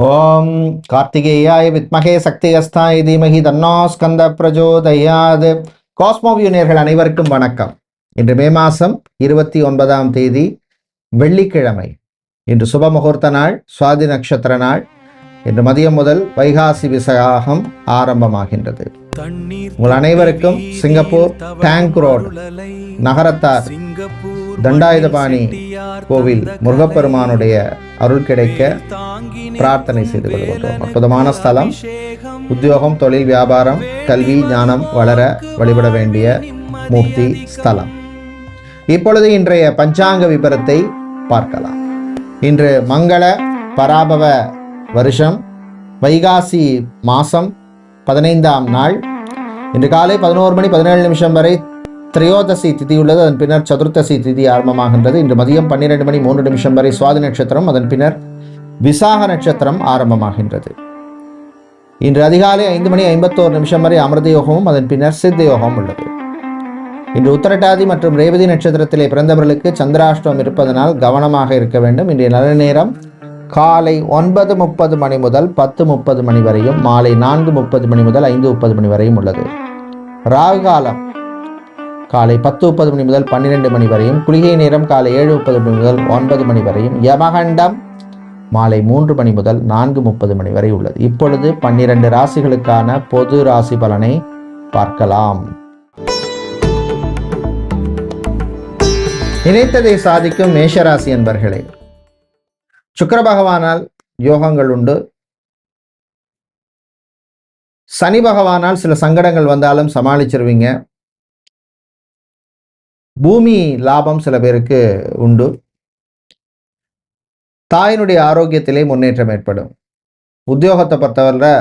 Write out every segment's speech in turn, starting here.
ஓம் கார்த்திகேயாய வித்மகே சக்திகஸ்தாய தீமஹி தன்னோ ஸ்கந்த பிரஜோதயாத். காஸ்மோவியூ நேயர்கள் அனைவருக்கும் வணக்கம். இன்று மே மாதம் 29ஆம் தேதி வெள்ளிக்கிழமை. இன்று சுப முகூர்த்த நாள், சுவாதி நட்சத்திர நாள். இன்று மதியம் முதல் வைகாசி விசாகம் ஆரம்பமாகின்றது. உங்கள் அனைவருக்கும் சிங்கப்பூர் டேங்க் ரோடு நகரத்தார் தண்டாயுதபாணி கோவில் முருகப்பெருமானுடைய அருள் கிடைக்க பிரார்த்தனை செய்து கொள்கின்றோம். அற்புதமான ஸ்தலம். உத்தியோகம், தொழில், வியாபாரம், கல்வி, ஞானம் வளர வழிபட வேண்டிய மூர்த்தி ஸ்தலம். இப்பொழுது இன்றைய பஞ்சாங்க விபரத்தை பார்க்கலாம். இன்று மங்கள பராபவ வருஷம் வைகாசி மாசம் 15ஆம் நாள். இன்று காலை 11:17 வரை திரையோதசி திதி உள்ளது. அதன் பின்னர் சதுர்த்தசி திதி ஆரம்பமாகின்றது. இன்று மதியம் 12:03 வரை சுவாதி நட்சத்திரம், அதன் பின்னர் விசாக நட்சத்திரம் ஆரம்பமாகின்றது. இன்று அதிகாலை 5:51 வரை அமிர்த யோகமும், அதன் பின்னர் சித்த யோகம் உள்ளது. இன்று உத்தரட்டாதி மற்றும் ரேவதி நட்சத்திரத்திலே பிறந்தவர்களுக்கு சந்திராஷ்டமம் இருப்பதனால் கவனமாக இருக்க வேண்டும். இன்றைய நல்ல நேரம் காலை 9:30 முதல் 10:30 வரையும், மாலை 4:30 முதல் 5:30 வரையும் உள்ளது. ராகு காலம் காலை 10:30 முதல் 12 வரையும், குளிகை நேரம் காலை 7:30 முதல் 9 வரையும், யமகண்டம் மாலை 3 முதல் 4:30 வரை உள்ளது. இப்பொழுது 12 ராசிகளுக்கான பொது ராசி பலனை பார்க்கலாம். நினைத்ததை சாதிக்கும் மேஷராசி என்பர்களே, சுக்கிர பகவானால் யோகங்கள் உண்டு. சனி பகவானால் சில சங்கடங்கள் வந்தாலும் சமாளிச்சிருவீங்க. பூமி லாபம் சில பேருக்கு உண்டு. தாயினுடைய ஆரோக்கியத்திலே முன்னேற்றம் ஏற்படும். உத்தியோகத்தை பொறுத்தவரை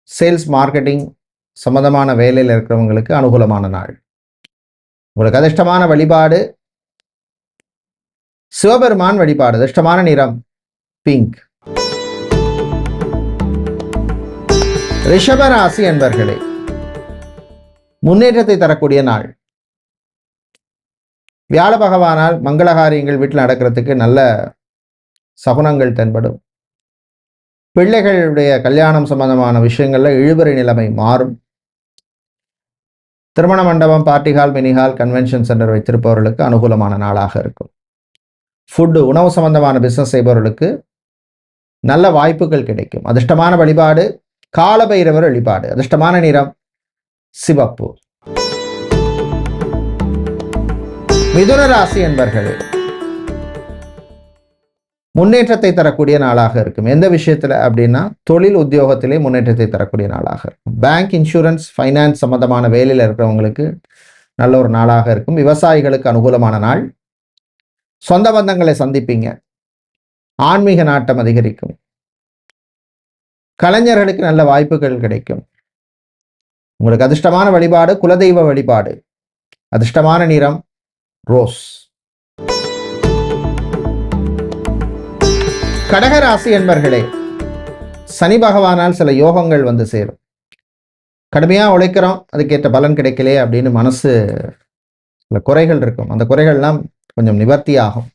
சேல்ஸ், மார்க்கெட்டிங் சம்பந்தமான வேலையில் இருக்கிறவங்களுக்கு அனுகூலமான நாள். உங்களுக்கு அதிர்ஷ்டமான வழிபாடு சிவபெருமான் வழிபாடு. அதிர்ஷ்டமான நிறம் பிங்க். ரிஷபராசி என்பர்களே, முன்னேற்றத்தை தரக்கூடிய நாள். வியாழ பகவானால் மங்களகாரியங்கள் வீட்டில் நடக்கிறதுக்கு நல்ல சகுனங்கள் தென்படும். பிள்ளைகளுடைய கல்யாணம் சம்பந்தமான விஷயங்கள்ல இழுபறி நிலைமை மாறும். திருமண மண்டபம், party hall, mini hall, convention centre வைத்திருப்பவர்களுக்கு அனுகூலமான நாளாக இருக்கும். ஃபுட்டு, உணவு சம்பந்தமான பிசினஸ் செய்பவர்களுக்கு நல்ல வாய்ப்புகள் கிடைக்கும். அதிர்ஷ்டமான வழிபாடு காலபைரவர் வழிபாடு. அதிர்ஷ்டமான நிறம் சிவப்பு. மிதுன ராசி என்பர்களே, முன்னேற்றத்தை தரக்கூடிய நாளாக இருக்கும். எந்த விஷயத்துல அப்படின்னா, தொழில் உத்தியோகத்திலே முன்னேற்றத்தை தரக்கூடிய நாளாக இருக்கும். பேங்க், இன்சூரன்ஸ், ஃபைனான்ஸ் சம்பந்தமான வேலையில் இருக்கிறவங்களுக்கு நல்ல ஒரு நாளாக இருக்கும். விவசாயிகளுக்கு அனுகூலமான நாள். சொந்த பந்தங்களை சந்திப்பீங்க. ஆன்மீக நாட்டம் அதிகரிக்கும். கலைஞர்களுக்கு நல்ல வாய்ப்புகள் கிடைக்கும். உங்களுக்கு அதிர்ஷ்டமான வழிபாடு குலதெய்வ வழிபாடு. அதிர்ஷ்டமான நிறம் ரோஸ். கடகராசி என்பர்களே, சனி பகவானால் சில யோகங்கள் வந்து சேரும். கடுமையா உழைக்கிறோம், அதுக்கேற்ற பலன் கிடைக்கலையே அப்படின்னு மனசு சில குறைகள் இருக்கும். அந்த குறைகள்லாம் கொஞ்சம் நிவர்த்தி ஆகும்.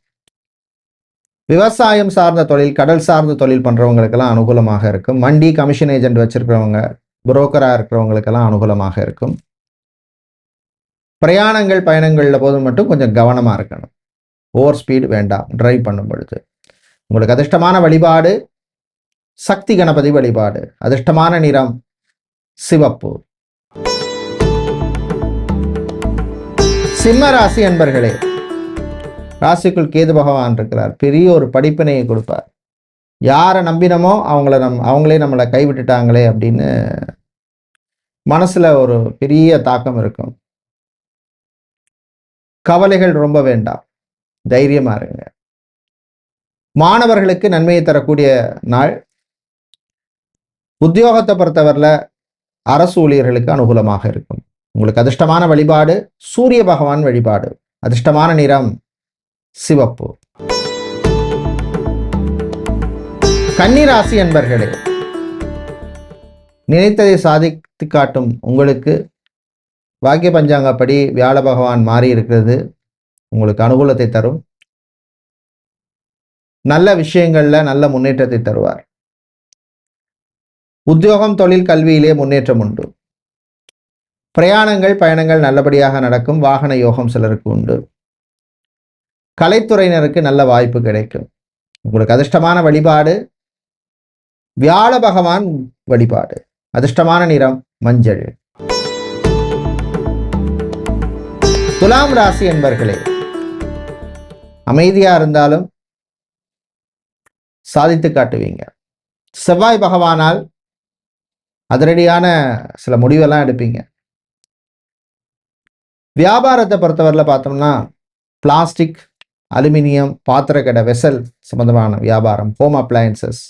விவசாயம் சார்ந்த தொழில், கடல் சார்ந்த தொழில் பண்றவங்களுக்கெல்லாம் அனுகூலமாக இருக்கும். மண்டி, கமிஷன் ஏஜென்ட் வச்சிருக்கிறவங்க, புரோக்கரா இருக்கிறவங்களுக்கெல்லாம் அனுகூலமாக இருக்கும். பிரயாணங்கள், பயணங்கள்ல போது மட்டும் கொஞ்சம் கவனமா இருக்கணும். ஓவர் ஸ்பீடு வேண்டாம் டிரைவ் பண்ணும் பொழுது. உங்களுக்கு அதிர்ஷ்டமான வழிபாடு சக்தி கணபதி வழிபாடு. அதிர்ஷ்டமான நிறம் சிவப்பு. சிம்ம ராசி என்பர்களே, ராசிக்குள் கேது பகவான் இருக்கிறார். பெரிய ஒரு படிப்பினையை கொடுப்பார். யாரை நம்பினமோ அவங்களே நம்மளை கைவிட்டுட்டாங்களே அப்படின்னு மனசுல ஒரு பெரிய தாக்கம் இருக்கும். கவலைகள் ரொம்ப வேண்டாம், தைரியமா இருங்க. மாணவர்களுக்கு நன்மையை தரக்கூடிய நாள். உத்தியோகத்தை பொறுத்தவரையில அரசு ஊழியர்களுக்கு அனுகூலமாக இருக்கும். உங்களுக்கு அதிர்ஷ்டமான வழிபாடு சூரிய பகவான் வழிபாடு. அதிர்ஷ்டமான நிறம் சிவப்பு. கன்னிராசி என்பர்களே, நினைத்ததை சாதித்து காட்டும் உங்களுக்கு வாக்கிய பஞ்சாங்கப்படி வியாழ பகவான் மாறி இருக்கிறது. உங்களுக்கு அனுகூலத்தை தரும். நல்ல விஷயங்கள்ல நல்ல முன்னேற்றத்தை தருவார். உத்தியோகம், தொழில், கல்வியிலே முன்னேற்றம் உண்டு. பிரயாணங்கள், பயணங்கள் நல்லபடியாக நடக்கும். வாகன யோகம் சிலருக்கு உண்டு. கலைத்துறையினருக்கு நல்ல வாய்ப்பு கிடைக்கும். உங்களுக்கு அதிர்ஷ்டமான வழிபாடு வியாழ பகவான் வழிபாடு. அதிர்ஷ்டமான நிறம் மஞ்சள். துலாம் ராசி என்பர்களே, அமைதியா இருந்தாலும் சாதித்து காட்டுவீங்க. செவ்வாய் பகவானால் அதிரடியான சில முடிவெல்லாம் எடுப்பீங்க. வியாபாரத்தை பொறுத்தவரையில் பார்த்தோம்னா பிளாஸ்டிக், அலுமினியம், பாத்திரக்கடை, வெசல் சம்பந்தமான வியாபாரம், ஹோம் அப்ளையன்சஸ்,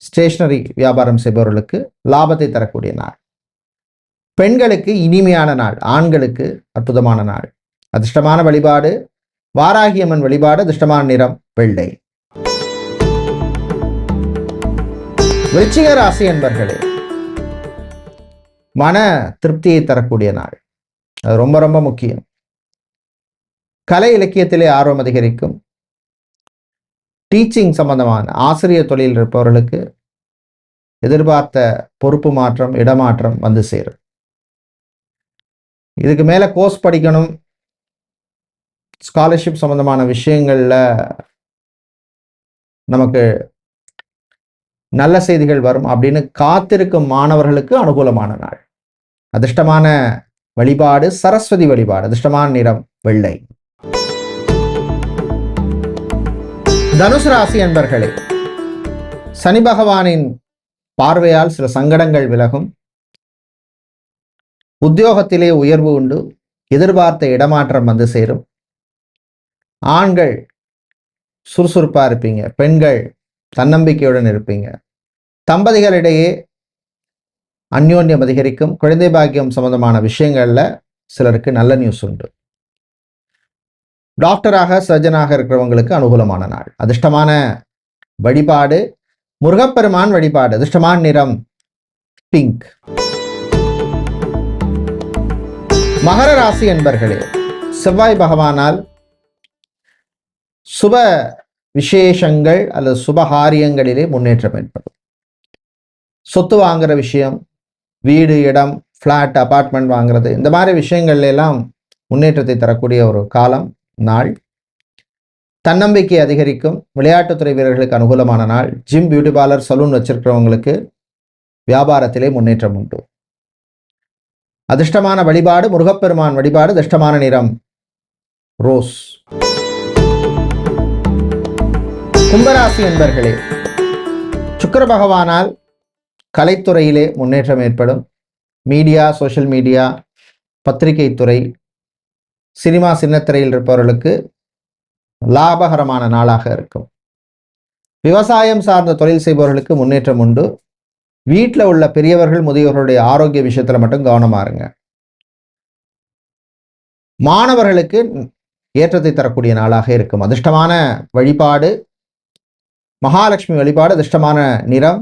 ஸ்டேஷனரி வியாபாரம் செய்பவர்களுக்கு லாபத்தை தரக்கூடிய நாள். பெண்களுக்கு இனிமையான நாள், ஆண்களுக்கு அற்புதமான நாள். அதிர்ஷ்டமான வழிபாடு வாராகியம்மன் வழிபாடு. அதிர்ஷ்டமான நிறம் வெள்ளை. விருச்சிக ராசி என்பர்களே, மன திருப்தியை தரக்கூடிய நாள். அது ரொம்ப ரொம்ப முக்கியம். கலை இலக்கியத்திலே ஆர்வம் அதிகரிக்கும். டீச்சிங் சம்பந்தமான ஆசிரியர் தொழில் இருப்பவர்களுக்கு எதிர்பார்த்த பொறுப்பு மாற்றம், இடமாற்றம் வந்து சேரும். இதுக்கு மேல கோர்ஸ் படிக்கணும், ஸ்காலர்ஷிப் சம்பந்தமான விஷயங்கள்ல நமக்கு நல்ல செய்திகள் வரும் அப்படின்னு காத்திருக்கும் மாணவர்களுக்கு அனுகூலமான நாள். அதிர்ஷ்டமான வழிபாடு சரஸ்வதி வழிபாடு. அதிர்ஷ்டமான நிறம் வெள்ளை. தனுசு ராசி அன்பர்களே, சனி பகவானின் பார்வையால் சில சங்கடங்கள் விலகும். உத்தியோகத்திலே உயர்வு உண்டு. எதிர்பார்த்த இடமாற்றம் வந்து சேரும். ஆண்கள் சுறுசுறுப்பா இருப்பீங்க. பெண்கள் தன்னம்பிக்கையுடன் இருப்பீங்க. தம்பதிகளிடையே அந்யோன்யம் அதிகரிக்கும். குழந்தை பாக்கியம் சம்பந்தமான விஷயங்கள்ல சிலருக்கு நல்ல நியூஸ் உண்டு. டாக்டராக, சர்ஜனாக இருக்கிறவங்களுக்கு அனுகூலமான நாள். அதிர்ஷ்டமான வழிபாடு முருகப்பெருமான் வழிபாடு. அதிர்ஷ்டமான நிறம் பிங்க். மகர ராசி என்பர்களே, செவ்வாய் பகவானால் சுப விசேஷங்கள் அல்லது சுபகாரியங்களிலே முன்னேற்றம் ஏற்படும். சொத்து வாங்குற விஷயம், வீடு, இடம், ஃப்ளாட், அபார்ட்மெண்ட் வாங்குறது, இந்த மாதிரி விஷயங்கள்ல எல்லாம் முன்னேற்றத்தை தரக்கூடிய ஒரு காலம், நாள். தன்னம்பிக்கை அதிகரிக்கும். விளையாட்டுத்துறை வீரர்களுக்கு அனுகூலமான நாள். ஜிம், பியூட்டி பார்லர், சலூன் வச்சிருக்கிறவங்களுக்கு வியாபாரத்திலே முன்னேற்றம் உண்டு. அதிர்ஷ்டமான வழிபாடு முருகப்பெருமான் வழிபாடு. அதிர்ஷ்டமான நிறம் ரோஸ். கும்பராசி என்பர்களே, சுக்கிர பகவானால் கலைத்துறையிலே முன்னேற்றம் ஏற்படும். மீடியா, சோஷியல் மீடியா, பத்திரிகை துறை, சினிமா, சின்னத்திரையில் இருப்பவர்களுக்கு லாபகரமான நாளாக இருக்கும். விவசாயம் சார்ந்த தொழில் செய்பவர்களுக்கு முன்னேற்றம் உண்டு. வீட்டில் உள்ள பெரியவர்கள், முதியவர்களுடைய ஆரோக்கிய விஷயத்துல மட்டும் கவனமா இருங்க. மாணவர்களுக்கு ஏற்றத்தை தரக்கூடிய நாளாக இருக்கும். அதிர்ஷ்டமான வழிபாடு மகாலட்சுமி வழிபாடு. அதிர்ஷ்டமான நிறம்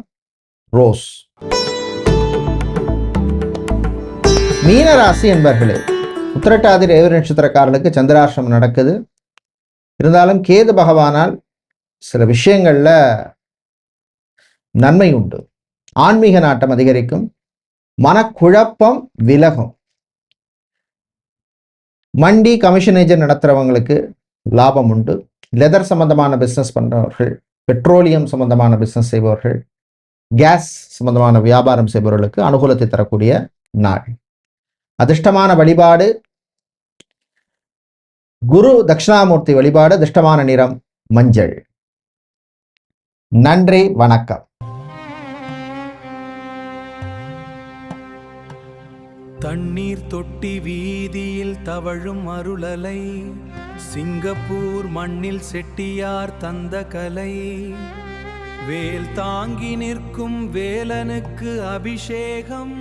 ரோஸ். மீனராசி என்பர்களே, உத்திரட்டாதி ரேவதி நட்சத்திரக்காரர்களுக்கு சந்திராஷ்டிரமம் நடக்குது. இருந்தாலும் கேது பகவானால் சில விஷயங்கள்ல நன்மை உண்டு. ஆன்மீக நாட்டம் அதிகரிக்கும். மனக்குழப்பம் விலகும். மண்டி, கமிஷன் ஏஜென்ட் நடத்துறவங்களுக்கு லாபம் உண்டு. லெதர் சம்பந்தமான பிசினஸ் பண்றவர்கள், பெட்ரோலியம் சம்பந்தமான பிசினஸ் செய்பவர்கள், கேஸ் சம்பந்தமான வியாபாரம் செய்பவர்களுக்கு அனுகூலத்தை தரக்கூடிய நாள். அதிர்ஷ்டமான வழிபாடு குரு தட்சிணாமூர்த்தி வழிபாடு. அதிர்ஷ்டமான நிறம் மஞ்சள். நன்றி, வணக்கம். தண்ணீர் தொட்டி வீதியில் தவழும் அருளலை, சிங்கப்பூர் மண்ணில் செட்டியார் தந்த கலை, வேல் தாங்கி நிற்கும் வேலனுக்கு அபிஷேகம்.